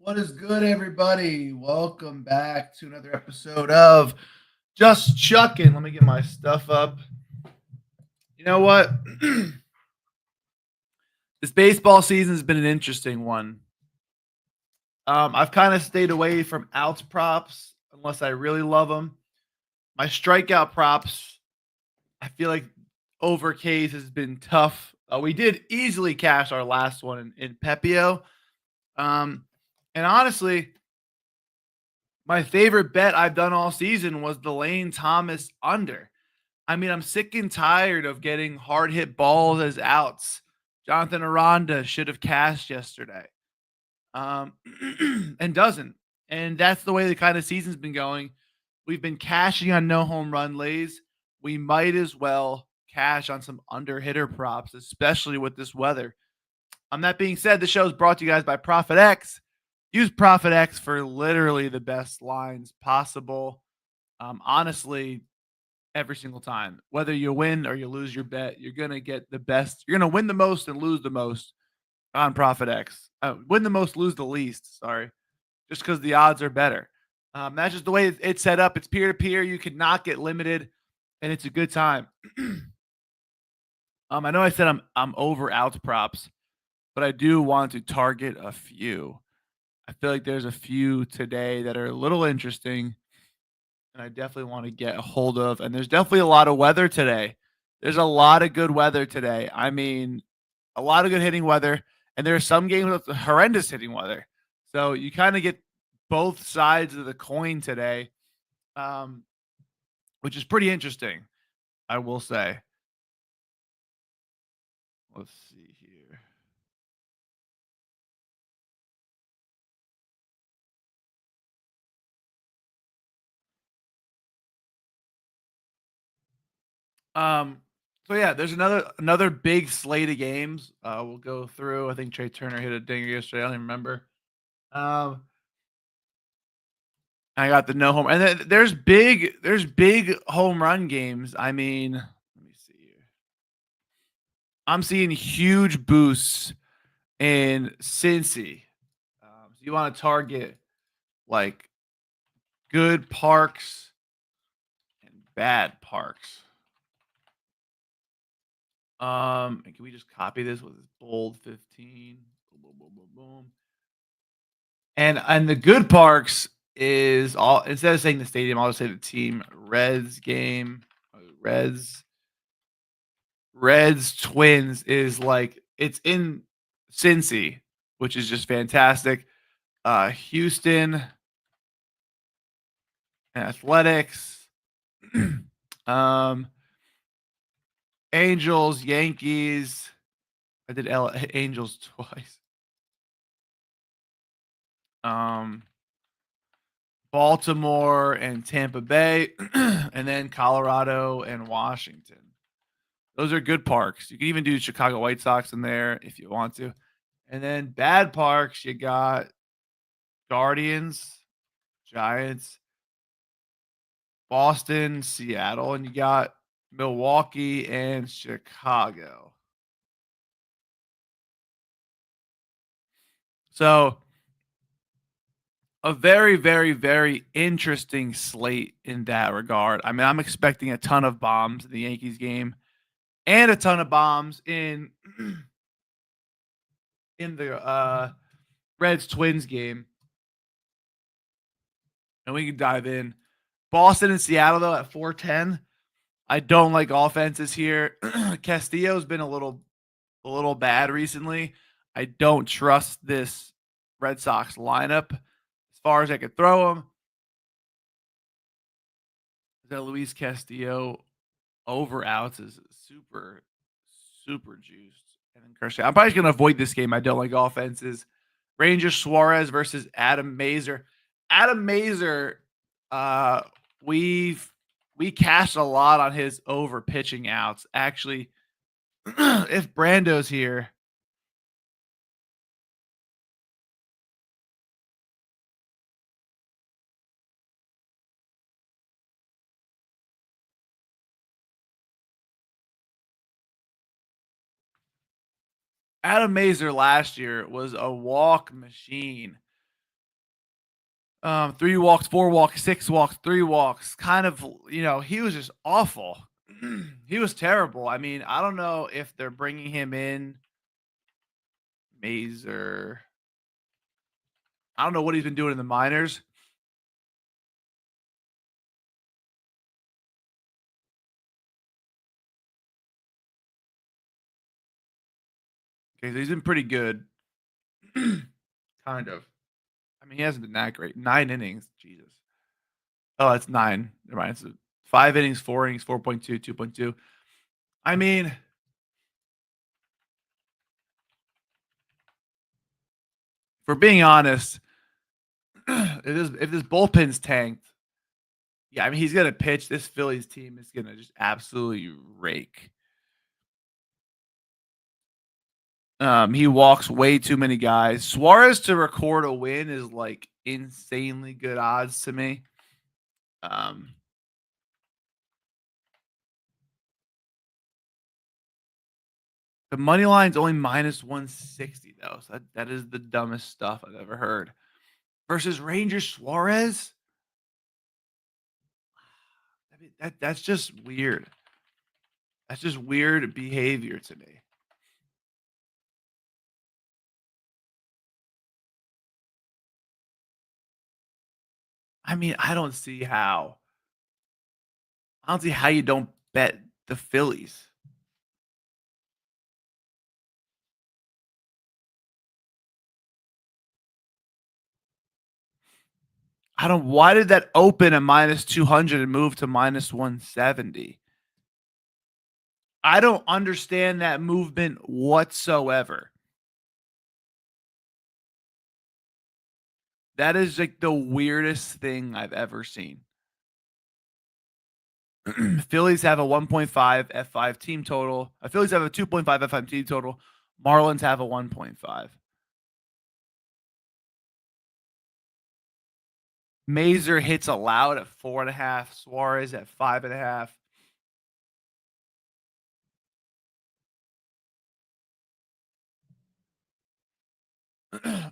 What is good, everybody? Welcome back to another episode of Just Chuckin. Let me get my stuff up. You know what? This baseball season has been an interesting one. I've kind of stayed away from outs props unless I really love them. My strikeout props, I feel like over K's has been tough. We did easily cash our last one in Pepio. Um, and honestly, my favorite bet I've done all season was the Lane Thomas under. I mean, I'm sick and tired of getting hard hit balls as outs. Jonathan Aranda should have cashed yesterday, um, and doesn't. And that's the way the kind of season's been going. We've been cashing on no home run lays. We might as well cash on some under hitter props, especially with this weather. That being said, the show is brought to you guys by Profit X. Use Profit X for literally the best lines possible. Honestly, every single time, whether you win or you lose your bet, you're gonna get the best. You're gonna win the most and lose the most on Profit X. Win the most, lose the least. Sorry, just because the odds are better. That's just the way it's set up. It's peer to peer. You cannot get limited, and it's a good time. I know I said I'm over outs props, but I do want to target a few. I feel like there's a few today that are a little interesting, and I definitely want to get a hold of. And there's definitely a lot of weather today. There's a lot of good weather today. I mean, a lot of good hitting weather, and there are some games with horrendous hitting weather. So you kind of get both sides of the coin today, um, which is pretty interesting, I will say. Let's see here. Um, so yeah, there's another big slate of games. We'll go through. I think Trey Turner hit a dinger yesterday. I don't even remember. Um, I got the no home, and then there's big home run games. I mean, let me see here. I'm seeing huge boosts in Cincy. So you want to target like good parks and bad parks. And can we just copy this with this bold 15? Boom, boom, boom, boom, boom. And the good parks is all instead of saying the stadium, I'll just say the team. Reds game. Reds Reds Twins is like it's in Cincy, which is just fantastic. Houston Athletics, um, Angels, Yankees. I did Angels twice. Um, Baltimore and Tampa Bay, and then Colorado and Washington. Those are good parks. You can even do Chicago White Sox in there if you want to. And then bad parks, you got Guardians, Giants, Boston, Seattle, and you got Milwaukee and Chicago. So a very, very, very interesting slate in that regard. I mean, I'm expecting a ton of bombs in the Yankees game and a ton of bombs in the Reds Twins game. And we can dive in. Boston and Seattle though at 410. I don't like offenses here. Castillo's been a little bad recently. I don't trust this Red Sox lineup as far as I could throw them. That Luis Castillo over outs is super, super juiced. And then Kershaw. I'm probably going to avoid this game. I don't like offenses. Ranger Suarez versus Adam Mazer. Adam Mazer, uh, we've we cashed a lot on his over pitching outs. Actually, if Brando's here, Adam Mazer last year was a walk machine. 3 walks, 4 walks, 6 walks, 3 walks. Kind of, he was just awful. He was terrible. I mean, I don't know if they're bringing him in Mazer. I don't know what he's been doing in the minors. Okay, so he's been pretty good. Kind of. I mean, he hasn't been that great. 9 innings. Jesus. Oh, that's 9. Never mind. It's 5 innings, 4 innings, 4.2, 2.2. I mean, for being honest, if this bullpen's tanked, yeah, I mean, he's gonna pitch. This Phillies team is gonna just absolutely rake. He walks way too many guys. Suarez to record a win is like insanely good odds to me. Um, the money line's only minus 160 though. So that is the dumbest stuff I've ever heard. Versus Ranger Suarez. I mean, that's just weird. That's just weird behavior to me. I mean, I don't see how you don't bet the Phillies. I don't why did that open at minus 200 and move to minus 170? I don't understand that movement whatsoever. That is like the weirdest thing I've ever seen. Phillies have a 1.5 F5 team total. Phillies have a 2.5 F5 team total. Marlins have a 1.5. Mazer hits allowed at 4.5. Suarez at 5.5.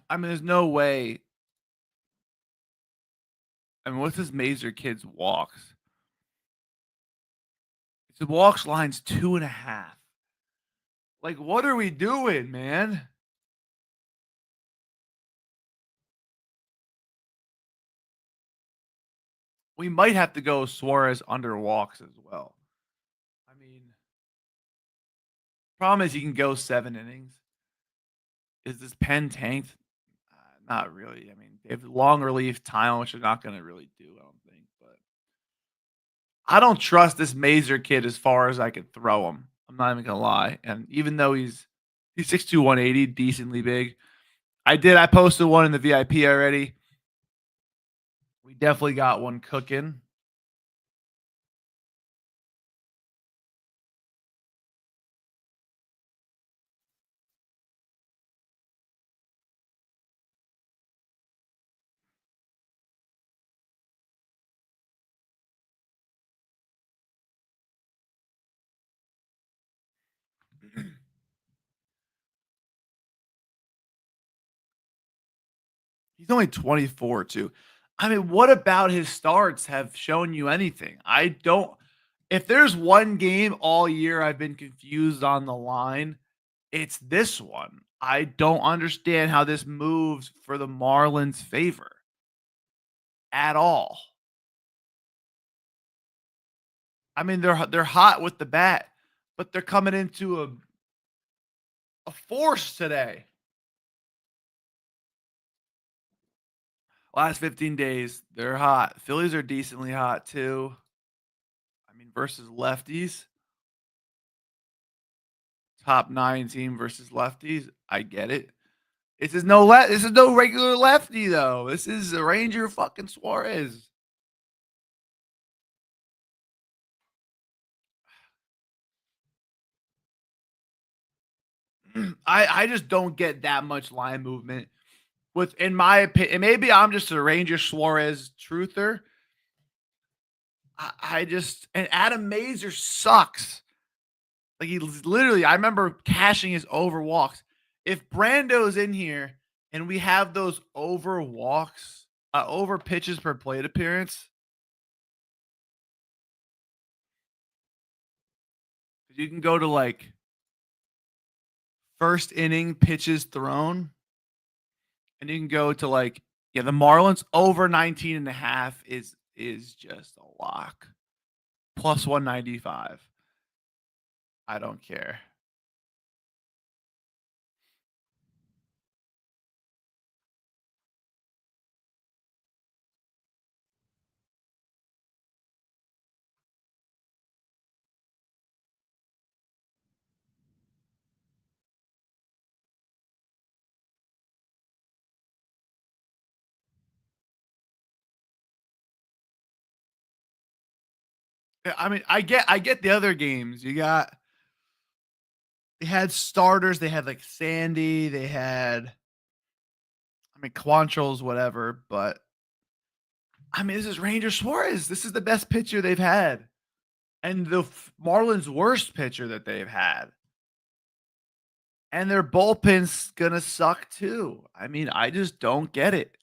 I mean, there's no way. I mean, what's this Mazer kid's walks? His walks line's 2.5. Like, what are we doing, man? We might have to go Suarez under walks as well. I mean, problem is he can go 7 innings. Is this pen tanked? Not really. I mean, they have long relief time, which they're not going to really do, I don't think. But I don't trust this Mazer kid as far as I could throw him. I'm not even going to lie. And even though he's 6'2", 180, decently big. I posted one in the VIP already. We definitely got one cooking. He's only 24 too. I mean, what about his starts have shown you anything? I don't if there's one game all year I've been confused on the line, it's this one. I don't understand how this moves for the Marlins' favor at all. I mean, they're hot with the bat, but they're coming into a force today. Last 15 days, they're hot. Phillies are decently hot too. I mean, versus lefties, top 9 team versus lefties. I get it. This is no regular lefty though. This is a Ranger fucking Suarez. I just don't get that much line movement. With in my opinion, maybe I'm just a Ranger Suarez truther. I just and Adam Mazer sucks. Like he's literally, I remember cashing his over walks. If Brando's in here and we have those over walks, Over pitches per plate appearance. You can go to like first inning pitches thrown, and you can go to like yeah, the Marlins over 19 and a half is just a lock. Plus 195. I don't care. Yeah, I mean, I get the other games. They had starters, they had like Sandy, they had I mean Quantrill's whatever, but I mean this is Ranger Suarez. This is the best pitcher they've had. And the Marlins worst pitcher that they've had. And their bullpen's gonna suck too. I mean, I just don't get it.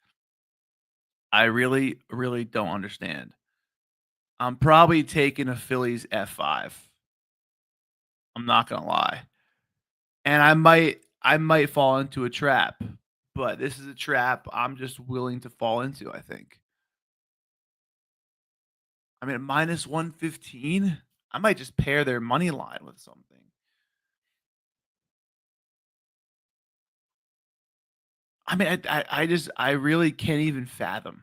I really, really don't understand. I'm probably taking a Phillies F5. I'm not gonna lie. And I might fall into a trap, but this is a trap I'm just willing to fall into, I think. I mean, minus 115, I might just pair their money line with something. I mean, I really can't even fathom.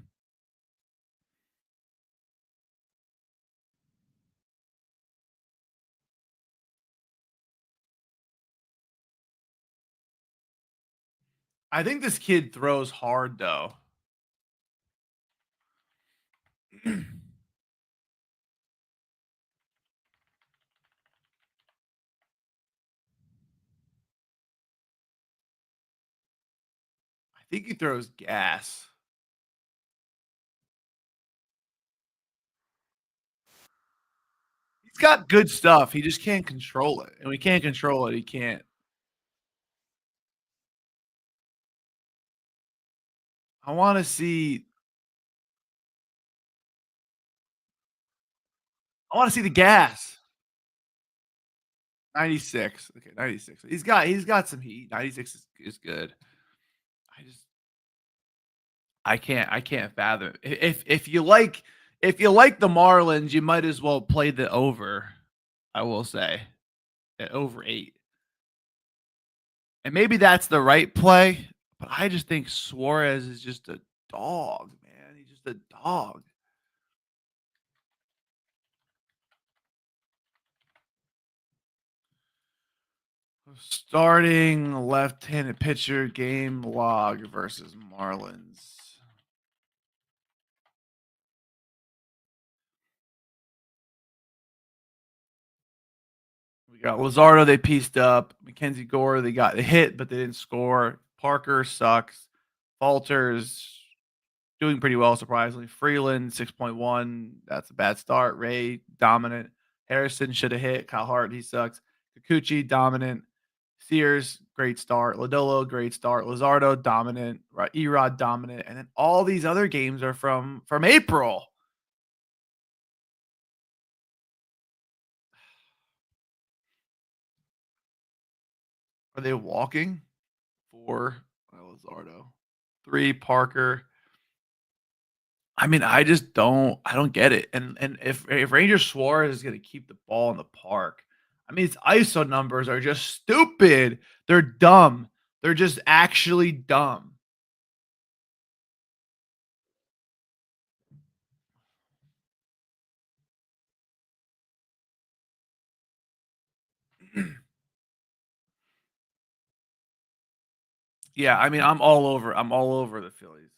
I think this kid throws hard though. I think he throws gas. He's got good stuff. He just can't control it. And we can't control it. He can't. I want to see the gas. 96. Okay, 96. He's got some heat. 96 is good. I just I can't fathom. If you like the Marlins, you might as well play the over. I will say at over 8. And maybe that's the right play, but I just think Suarez is just a dog, man. He's just a dog. Starting left-handed pitcher game log versus Marlins. We got Lazardo, they pieced up. Mackenzie Gore, they got a hit, but they didn't score. Parker sucks. Falters doing pretty well, surprisingly. Freeland, 6.1. That's a bad start. Ray, dominant. Harrison should have hit. Kyle Hart, he sucks. Kikuchi, dominant. Sears, great start. Lodolo, great start. Lazardo, dominant. Erod, dominant. And then all these other games are from April. Are they walking? 4, Lazardo. 3, Parker. I mean, I don't get it. And if Ranger Suarez is gonna keep the ball in the park, I mean, his ISO numbers are just stupid. They're dumb. They're just actually dumb. Yeah, I mean, I'm all over the Phillies.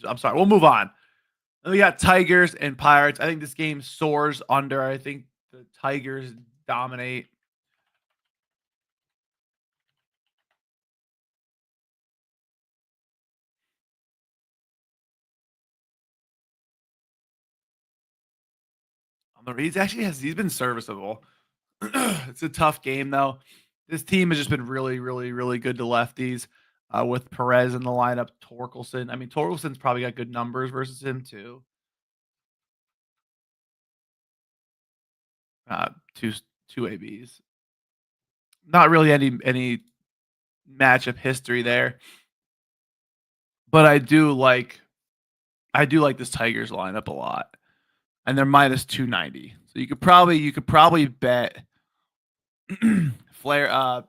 I'm sorry. We'll move on. Then we got Tigers and Pirates. I think this game soars under. I think the Tigers dominate. He's been serviceable. It's a tough game though. This team has just been really, really, really good to lefties. with Perez in the lineup, Torkelson. I mean, Torkelson's probably got good numbers versus him too. Uh, two two ABs. Not really any matchup history there, but I do like this Tigers lineup a lot, and they're minus 290. So you could probably bet Flair.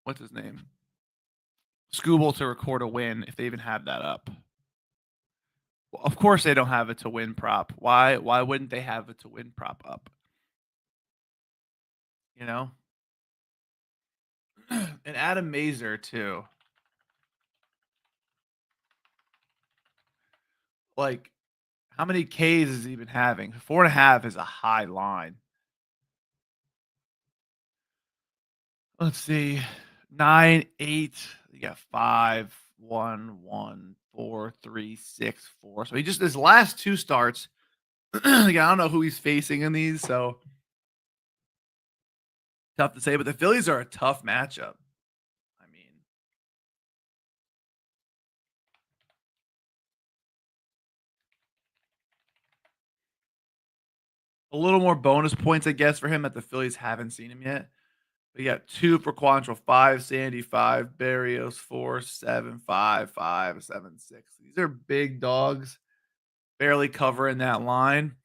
What's his name? Scooble to record a win if they even have that up. Well, of course they don't have it to win prop. Why wouldn't they have it to win prop up? You know? And Adam Mazer too. Like, how many Ks is he even having? 4.5 is a high line. Let's see. 9, 8. You got 5, 1, 1, 4, 3, 6, 4. So he just his last two starts. Like, I don't know who he's facing in these, so tough to say. But the Phillies are a tough matchup. I mean, a little more bonus points, I guess, for him that the Phillies haven't seen him yet. We got 2 for Quantrill, 5, Sandy, 5, Barrios, 4, 7, 5, 5, 7, 6. These are big dogs, barely covering that line.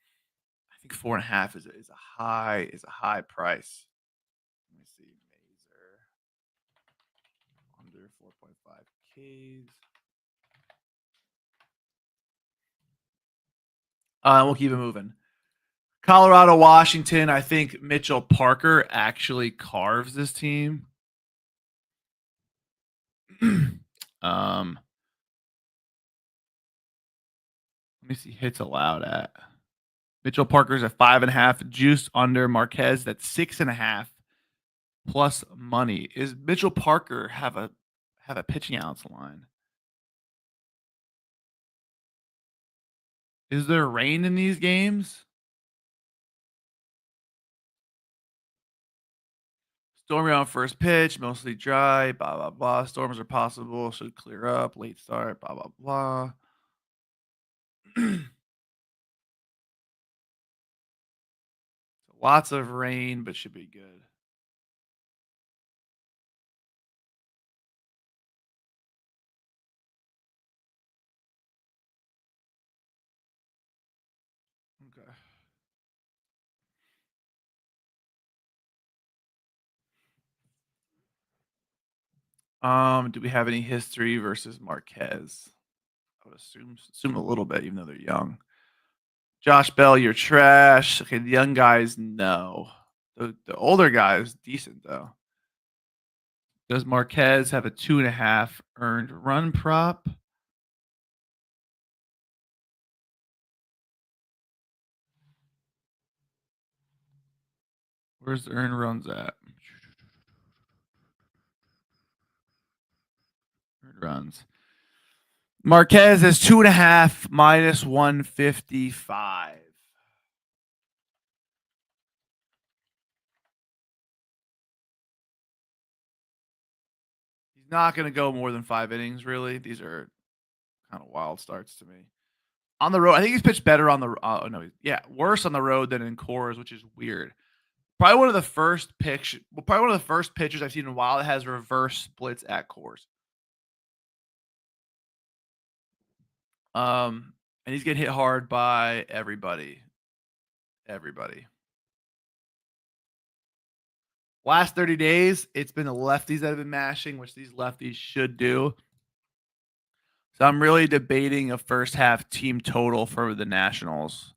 I think 4.5 is a high price. Let me see. Mazer under 4.5 Ks. We'll keep it moving. Colorado, Washington. I think Mitchell Parker actually carves this team. Let me see hits allowed at. Mitchell Parker's at 5.5. Juice under Marquez. That's 6.5 plus money. Is Mitchell Parker have a pitching outs line? Is there rain in these games? Stormy on first pitch, mostly dry, blah, blah, blah. Storms are possible, should clear up, late start, blah, blah, blah. Lots of rain, but should be good. Okay. Do we have any history versus Marquez? I would assume a little bit, even though they're young. Josh Bell, you're trash. Okay, the young guys, no. The older guys, decent though. Does Marquez have a 2.5 earned run prop? Where's the earned runs at? Earned runs. Marquez has 2.5 minus 155. He's not going to go more than 5 innings, really. These are kind of wild starts to me. On the road, I think he's pitched better on the. Oh no, yeah, worse on the road than in Coors, which is weird. Probably one of the first pitchers I've seen in a while that has reverse splits at Coors. And he's getting hit hard by everybody. Everybody. Last 30 days, it's been the lefties that have been mashing, which these lefties should do. So I'm really debating a first half team total for the Nationals.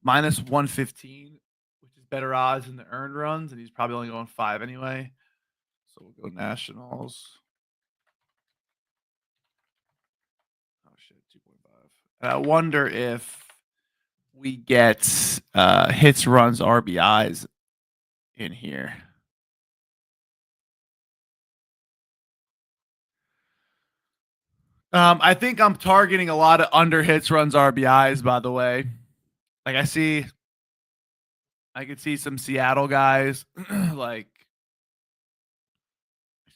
Minus 115, which is better odds than the earned runs, and he's probably only going 5 anyway. So we'll go Nationals. Oh shit, 2.5. And I wonder if we get hits, runs, RBIs in here. I think I'm targeting a lot of under hits, runs, RBIs. By the way, like I could see some Seattle guys like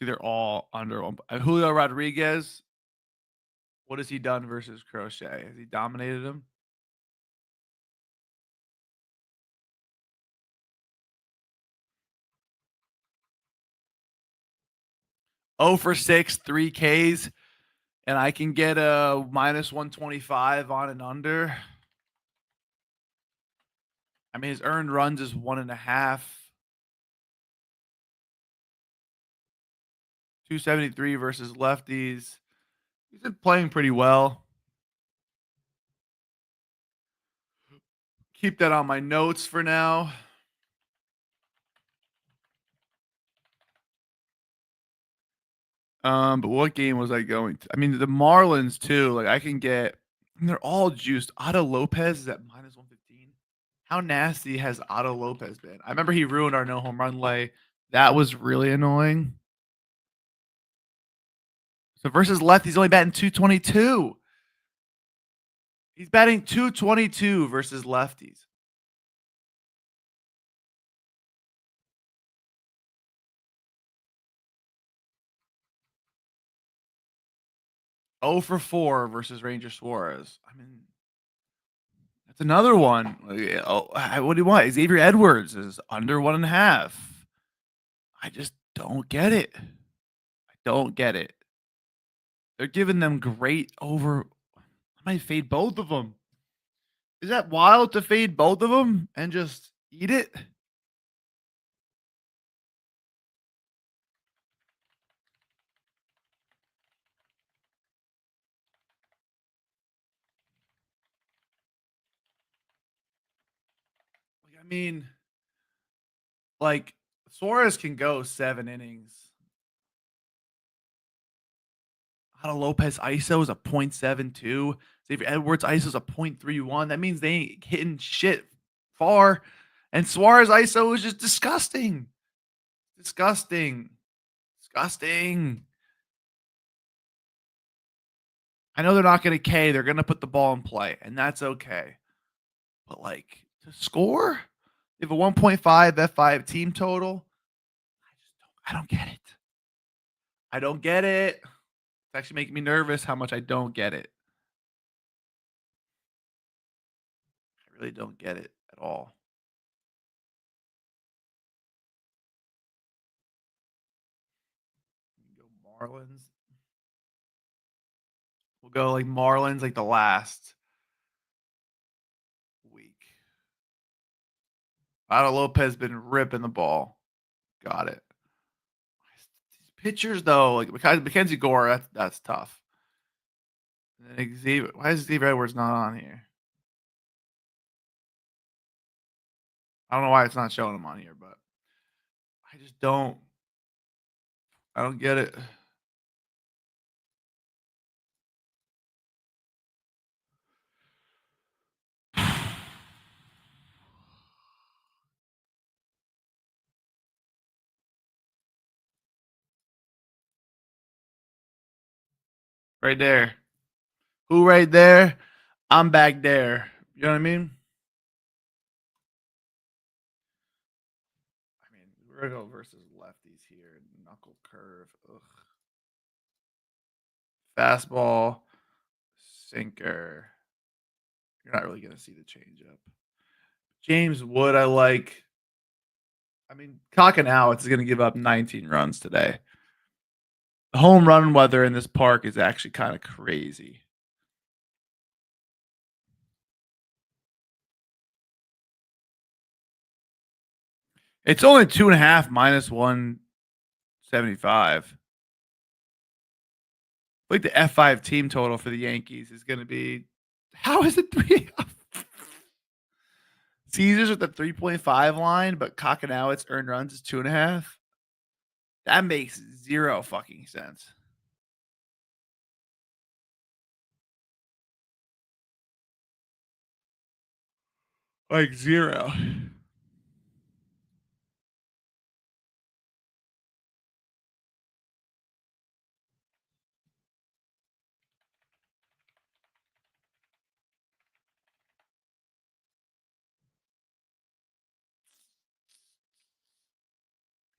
See, they're all under one. Julio Rodriguez, what has he done versus Crochet? Has he dominated him? 0 for 6, 3 Ks, and I can get a minus 125 on and under. I mean, his earned runs is 1.5. 273 versus lefties. He's been playing pretty well. Keep that on my notes for now. But what game was I going to? I mean, the Marlins too. Like I can get, and they're all juiced. Otto Lopez is at minus 115. How nasty has Otto Lopez been? I remember he ruined our no home run lay. That was really annoying. So versus left, he's only batting 222. He's batting 222 versus lefties. Oh for 4 versus Ranger Suarez. I mean, that's another one. Oh, what do you want? Xavier Edwards is under 1.5. I just don't get it. I don't get it. They're giving them great over. I might fade both of them. Is that wild to fade both of them and just eat it? I mean, like Suarez can go 7 innings. Otto Lopez ISO is a 0.72. Xavier Edwards ISO is a 0.31. That means they ain't hitting shit far. And Suarez ISO is just disgusting. Disgusting. Disgusting. I know they're not going to K. They're going to put the ball in play, and that's okay. But like to score, they have a 1.5 F5 team total. I don't get it. I don't get it. It's actually making me nervous how much I don't get it. I really don't get it at all. Go Marlins. We'll go like Marlins like the last week. Otto Lopez been ripping the ball. Got it. These pitchers though, like Mackenzie Gore, that's tough. And then Xavier, why is Xavier Edwards not on here? I don't know why it's not showing him on here, but I just don't. I don't get it. Right there. Who right there? I'm back there. You know what I mean? I mean, we're gonna go versus lefties here. Knuckle curve. Ugh. Fastball. Sinker. You're not really gonna see the changeup. James Wood, I like. I mean, Chuckin is gonna give up 19 runs today. The home run weather in this park is actually kind of crazy. It's only 2.5 minus 175. Like the F5 team total for the Yankees is going to be. How is it 3? Caesars with the 3.5 line, but Kakanowitz earned runs is 2.5. That makes zero fucking sense. Like zero.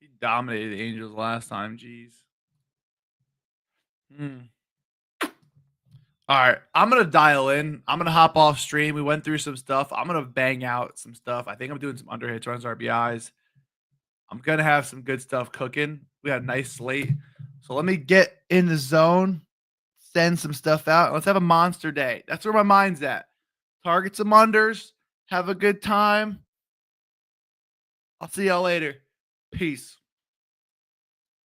He dominated the Angels last time. Jeez. Mm. All right, I'm gonna dial in. I'm gonna hop off stream. We went through some stuff. I'm gonna bang out some stuff. I think I'm doing some under hits, runs, RBIs. I'm gonna have some good stuff cooking. We had a nice slate. So let me get in the zone, send some stuff out. Let's have a monster day. That's where my mind's at. Target some unders. Have a good time. I'll see y'all later. Peace.